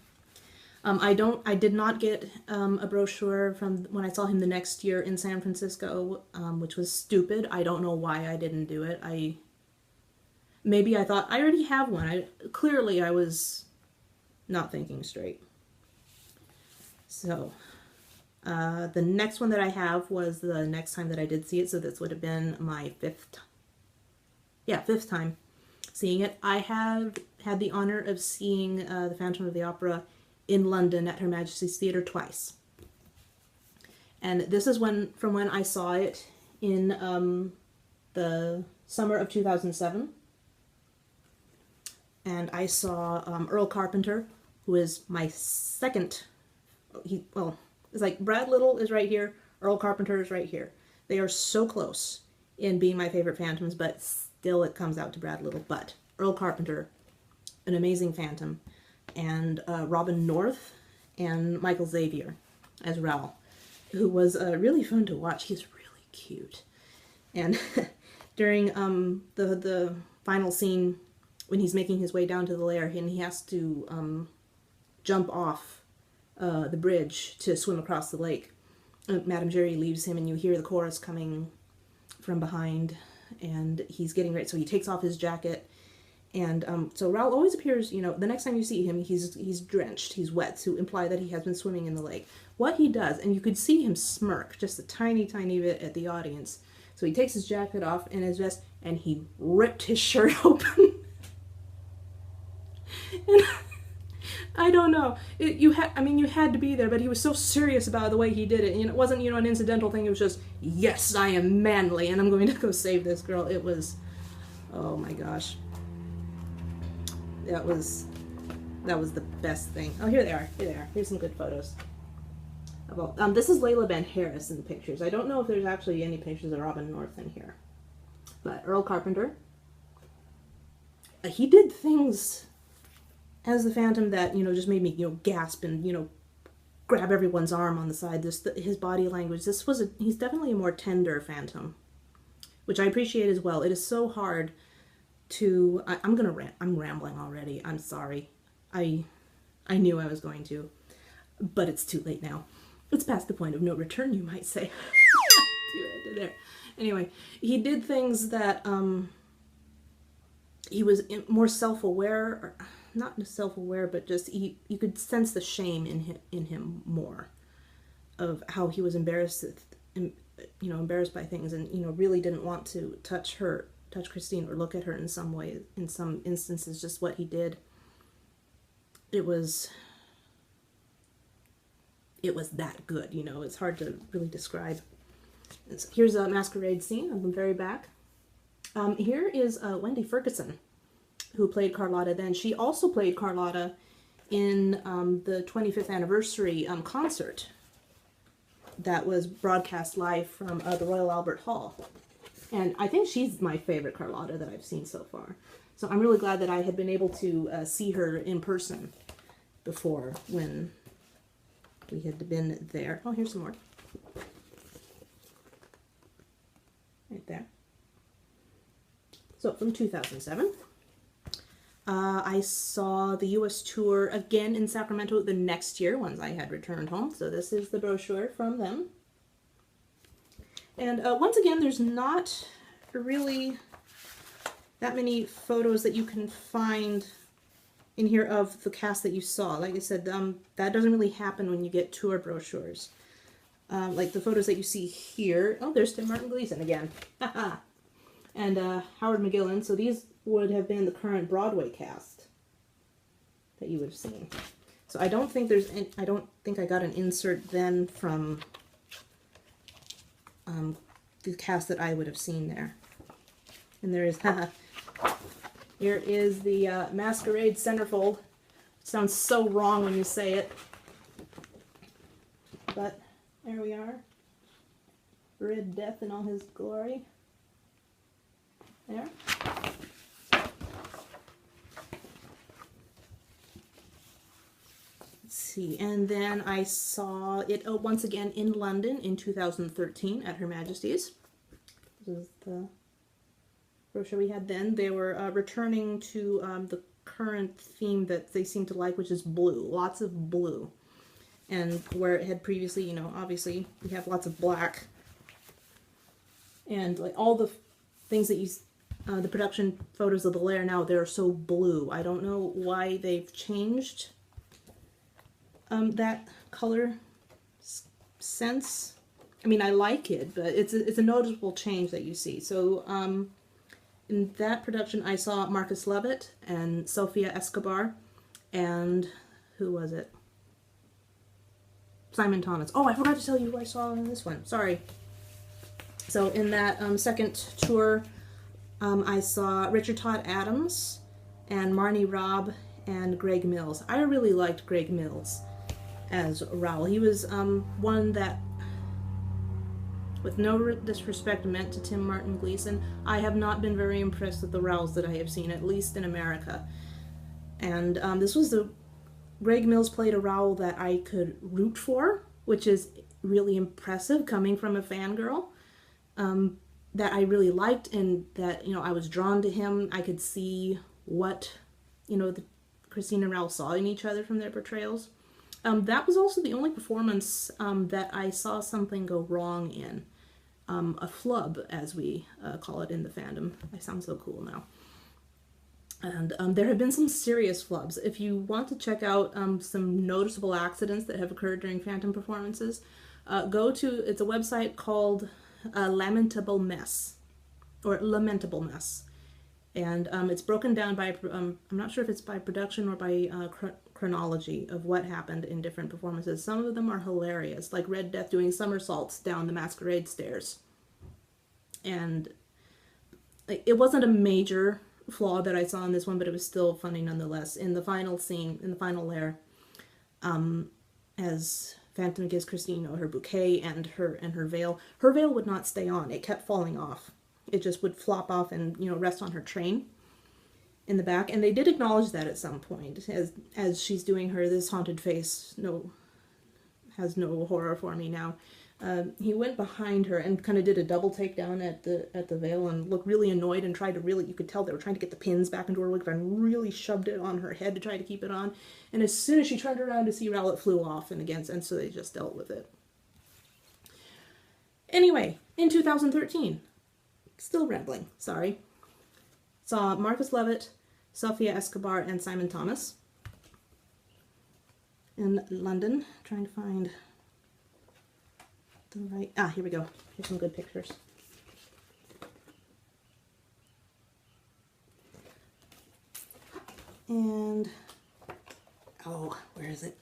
I did not get a brochure from when I saw him the next year in San Francisco, which was stupid. I don't know why I didn't do it. maybe I thought I already have one. Clearly I was not thinking straight. So the next one that I have was the next time that I did see it, so this would have been my fifth time seeing it. I have had the honor of seeing the Phantom of the Opera in London at Her Majesty's Theatre twice. And this is from when I saw it in the summer of 2007. And I saw Earl Carpenter, who is my second. It's like Brad Little is right here, Earl Carpenter is right here. They are so close in being my favorite Phantoms, but still it comes out to Brad Little. But Earl Carpenter, an amazing Phantom, and Robin North and Michael Xavier as Raoul, who was really fun to watch. He's really cute. And during the final scene, when he's making his way down to the lair and he has to jump off the bridge to swim across the lake, Madame Giry leaves him and you hear the chorus coming from behind, and he's getting ready. So he takes off his jacket, and so Raoul always appears, the next time you see him, he's drenched, he's wet, to imply that he has been swimming in the lake. What he does, and you could see him smirk just a tiny, tiny bit at the audience. So he takes his jacket off and his vest, and he ripped his shirt open. And I don't know. You had to be there, but he was so serious about the way he did it. It wasn't, an incidental thing. It was just, yes, I am manly, and I'm going to go save this girl. It was, oh my gosh. That was the best thing. Oh, here they are. Here's some good photos. This is Layla Ben Harris in the pictures. I don't know if there's actually any pictures of Robin North in here. But Earl Carpenter, he did things as the Phantom that, just made me, gasp and, grab everyone's arm on the side. His body language, he's definitely a more tender Phantom, which I appreciate as well. It is so hard to, I'm rambling already. I'm sorry. I knew I was going to, but it's too late now. It's past the point of no return, you might say. See what I did there? Anyway, he did things that, he was more self-aware, or not self-aware, but just you could sense the shame in him more, of how he was embarrassed by things, and really didn't want to touch Christine or look at her in some way. In some instances, just what he did, it was that good. It's hard to really describe. So here's a masquerade scene of the very back. Here is Wendy Ferguson, who played Carlotta then. She also played Carlotta in the 25th anniversary concert that was broadcast live from the Royal Albert Hall. And I think she's my favorite Carlotta that I've seen so far. So I'm really glad that I had been able to see her in person before, when we had been there. Oh, here's some more. Right there. So from 2007. I saw the U.S. tour again in Sacramento the next year, once I had returned home. So this is the brochure from them. And once again, there's not really that many photos that you can find in here of the cast that you saw. Like I said, that doesn't really happen when you get tour brochures. Like the photos that you see here. Oh, there's Tim Martin Gleason again. And Howard McGillen. So these would have been the current Broadway cast that you would have seen. So I don't think I got an insert then from the cast that I would have seen there. And there is, here is the Masquerade centerfold. It sounds so wrong when you say it, but there we are. Red Death in all his glory. There. See, and then I saw it once again in London in 2013 at Her Majesty's. This is the brochure we had then. They were returning to the current theme that they seem to like, which is blue. Lots of blue. And where it had previously, obviously we have lots of black. And like all the things that you the production photos of the lair now, they're so blue. I don't know why they've changed that color sense. I mean, I like it, but it's a noticeable change that you see. So in that production, I saw Marcus Levitt and Sofia Escobar, and who was it? Simon Thomas. Oh, I forgot to tell you who I saw in this one. Sorry. So in that second tour, I saw Richard Todd Adams and Marnie Robb and Greg Mills. I really liked Greg Mills as Raoul. He was one that, with no disrespect meant to Tim Martin Gleason, I have not been very impressed with the Raouls that I have seen, at least in America. And this was Greg Mills played a Raoul that I could root for, which is really impressive coming from a fangirl. That I really liked, and that, you know, I was drawn to him. I could see what, you know, Christine and Raoul saw in each other from their portrayals. That was also the only performance that I saw something go wrong in. A flub, as we call it in the fandom. I sound so cool now. And there have been some serious flubs. If you want to check out some noticeable accidents that have occurred during Phantom performances, it's a website called Lamentable Mess, or Lamentable Mess, and it's broken down by I'm not sure if it's by production or by chronology of what happened in different performances. Some of them are hilarious, like Red Death doing somersaults down the masquerade stairs, and it wasn't a major flaw that I saw in this one, but it was still funny nonetheless. In the final scene, in the final lair, as Phantom gives Christine, you know, her bouquet and her veil. Her veil would not stay on. It kept falling off. It just would flop off and, you know, rest on her train in the back. And they did acknowledge that at some point as she's doing this haunted face. Has no horror for me now. He went behind her and kind of did a double takedown at the veil and looked really annoyed and tried to you could tell they were trying to get the pins back into her wig and really shoved it on her head to try to keep it on. And as soon as she turned around to see Raoul, it flew off, and so they just dealt with it. Anyway, in 2013, still rambling, sorry, saw Marcus Levitt, Sofia Escobar, and Simon Thomas in London, trying to find right. Here we go. Here's some good pictures. And, where is it?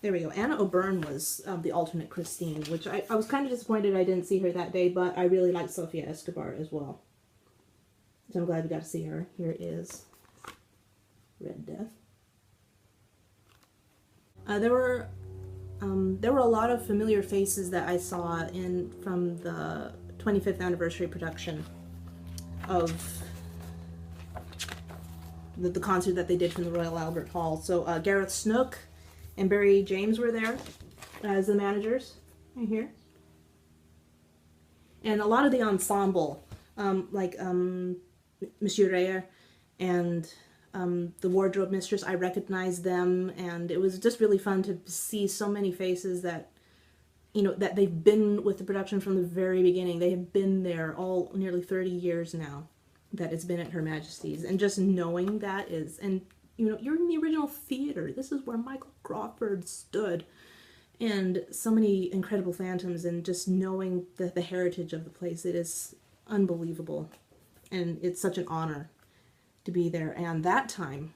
There we go. Anna O'Byrne was the alternate Christine, which I was kind of disappointed I didn't see her that day, but I really liked Sofia Escobar as well. So I'm glad we got to see her. Here is Red Death. There were a lot of familiar faces that I saw from the 25th anniversary production of the concert that they did from the Royal Albert Hall. So Gareth Snook and Barry James were there as the managers, right here. And a lot of the ensemble, like Monsieur Reyer and the wardrobe mistress, I recognized them, and it was just really fun to see so many faces that, you know, that they've been with the production from the very beginning. They have been there all nearly 30 years now that it's been at Her Majesty's, and just knowing that and you know, you're in the original theater. This is where Michael Crawford stood, and so many incredible phantoms, and just knowing the heritage of the place, it is unbelievable, and it's such an honor to be there. And that time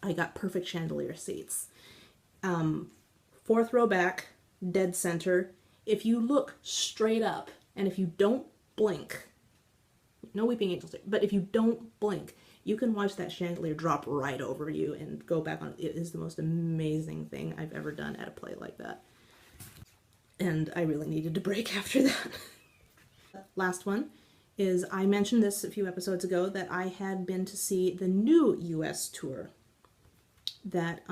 I got perfect chandelier seats, 4th row back, dead center. If you look straight up and if you don't blink, no weeping angels, but if you don't blink, you can watch that chandelier drop right over you and go back on. It is the most amazing thing I've ever done at a play like that, and I really needed to break after that. Last one is, I mentioned this a few episodes ago, that I had been to see the new US tour that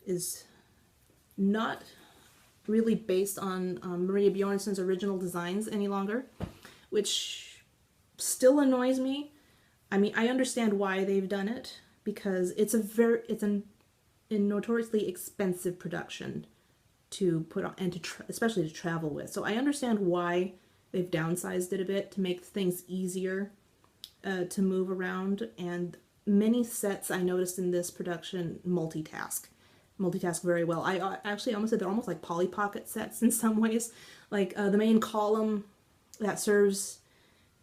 is not really based on Maria Bjornsson's original designs any longer, which still annoys me. I mean, I understand why they've done it, because it's a notoriously expensive production to put on and especially to travel with. So I understand why they've downsized it a bit to make things easier to move around. And many sets I noticed in this production multitask very well. I actually almost said they're almost like Polly Pocket sets in some ways. Like the main column that serves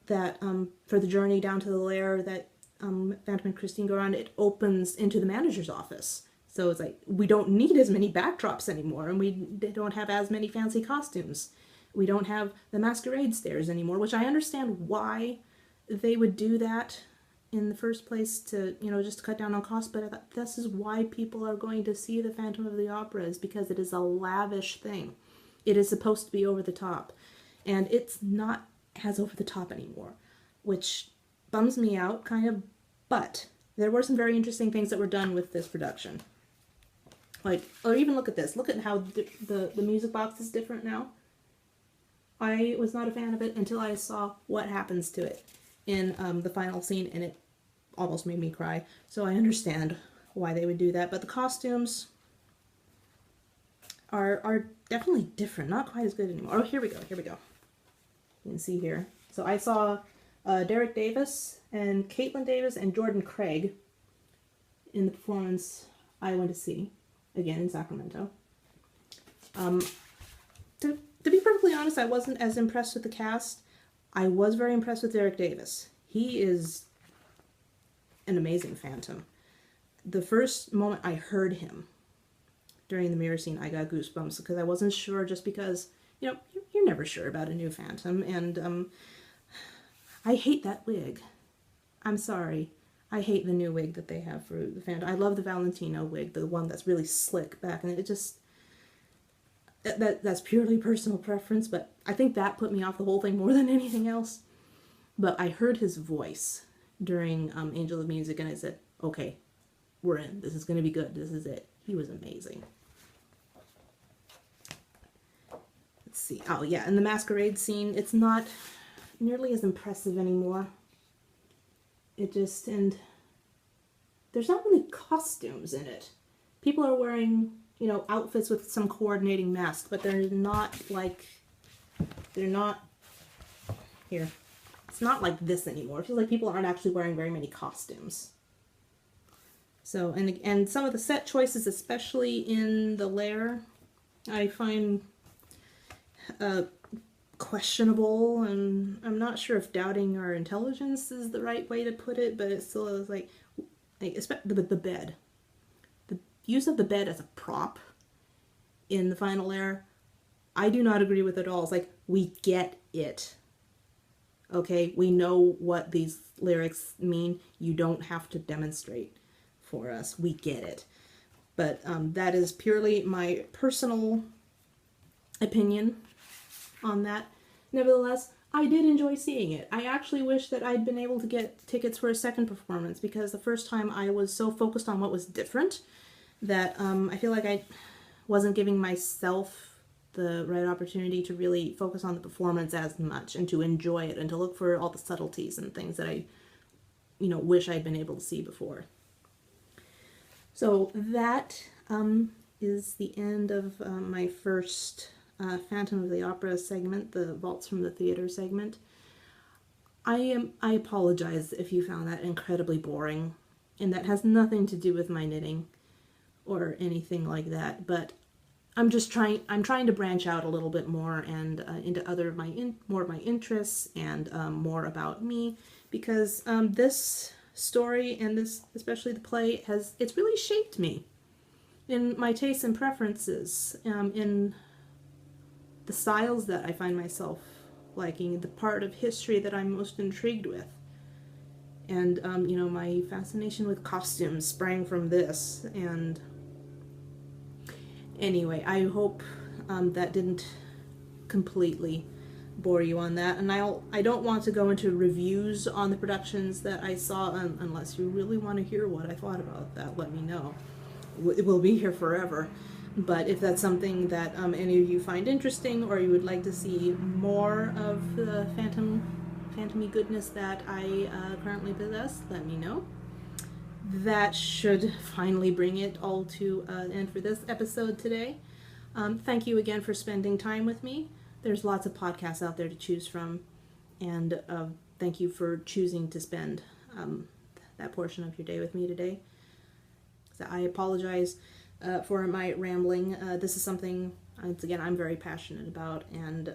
that for the journey down to the lair that Phantom and Christine go around, it opens into the manager's office. So it's like, we don't need as many backdrops anymore, and we don't have as many fancy costumes. We don't have the masquerade stairs anymore, which I understand why they would do that in the first place, to, you know, just to cut down on cost. But I thought this is why people are going to see the Phantom of the Opera, is because it is a lavish thing. It is supposed to be over the top, and it's not as over the top anymore, which bums me out kind of. But there were some very interesting things that were done with this production. Like, or even look at this. Look at how the music box is different now. I was not a fan of it until I saw what happens to it in the final scene, and it almost made me cry. So I understand why they would do that. But the costumes are definitely different. Not quite as good anymore. Oh, here we go. Here we go. You can see here. So I saw Derek Davis and Caitlin Davis and Jordan Craig in the performance I went to see, again in Sacramento. To be perfectly honest, I wasn't as impressed with the cast. I was very impressed with Derek Davis. He is an amazing Phantom. The first moment I heard him during the mirror scene, I got goosebumps, because I wasn't sure, just because, you know, you're never sure about a new Phantom, and I hate that wig. I'm sorry. I hate the new wig that they have for the Phantom. I love the Valentino wig, the one that's really slick back, and it just... That's purely personal preference, but I think that put me off the whole thing more than anything else. But I heard his voice during Angel of Music, and I said, okay, we're in. This is going to be good. This is it. He was amazing. Let's see. Oh, yeah, and the masquerade scene, it's not nearly as impressive anymore. It just, and there's not really costumes in it. People are wearing, you know, outfits with some coordinating mask, but they're not like, they're not, here, it's not like this anymore. It feels like people aren't actually wearing very many costumes. So, and some of the set choices, especially in the lair, I find questionable, and I'm not sure if doubting our intelligence is the right way to put it, but it still is like the bed. The use of the bed as a prop in the final lair, I do not agree with at all. It's like, we get it. Okay, we know what these lyrics mean. You don't have to demonstrate for us. We get it. But that is purely my personal opinion on that. Nevertheless, I did enjoy seeing it. I actually wish that I'd been able to get tickets for a second performance, because the first time I was so focused on what was different that I feel like I wasn't giving myself the right opportunity to really focus on the performance as much, and to enjoy it, and to look for all the subtleties and things that I, you know, wish I'd been able to see before. So that is the end of my first Phantom of the Opera segment, the Vaults from the Theater segment. I apologize if you found that incredibly boring, and that has nothing to do with my knitting or anything like that, but I'm trying to branch out a little bit more, and into more of my interests, and more about me, because this story, and this, especially the play, it's really shaped me in my tastes and preferences, in the styles that I find myself liking, the part of history that I'm most intrigued with. And, you know, my fascination with costumes sprang from this. And anyway, I hope that didn't completely bore you on that. And I don't want to go into reviews on the productions that I saw, unless you really want to hear what I thought about that. Let me know. It will be here forever. But if that's something that any of you find interesting, or you would like to see more of the phantom-y goodness that I currently possess, let me know. That should finally bring it all to an end for this episode today. Thank you again for spending time with me. There's lots of podcasts out there to choose from, and thank you for choosing to spend that portion of your day with me today. So I apologize for my rambling. This is something, once again, I'm very passionate about and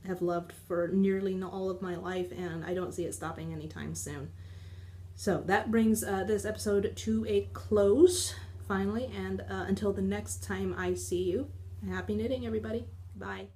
have loved for nearly all of my life, and I don't see it stopping anytime soon. So that brings this episode to a close, finally, and until the next time I see you, happy knitting, everybody. Bye.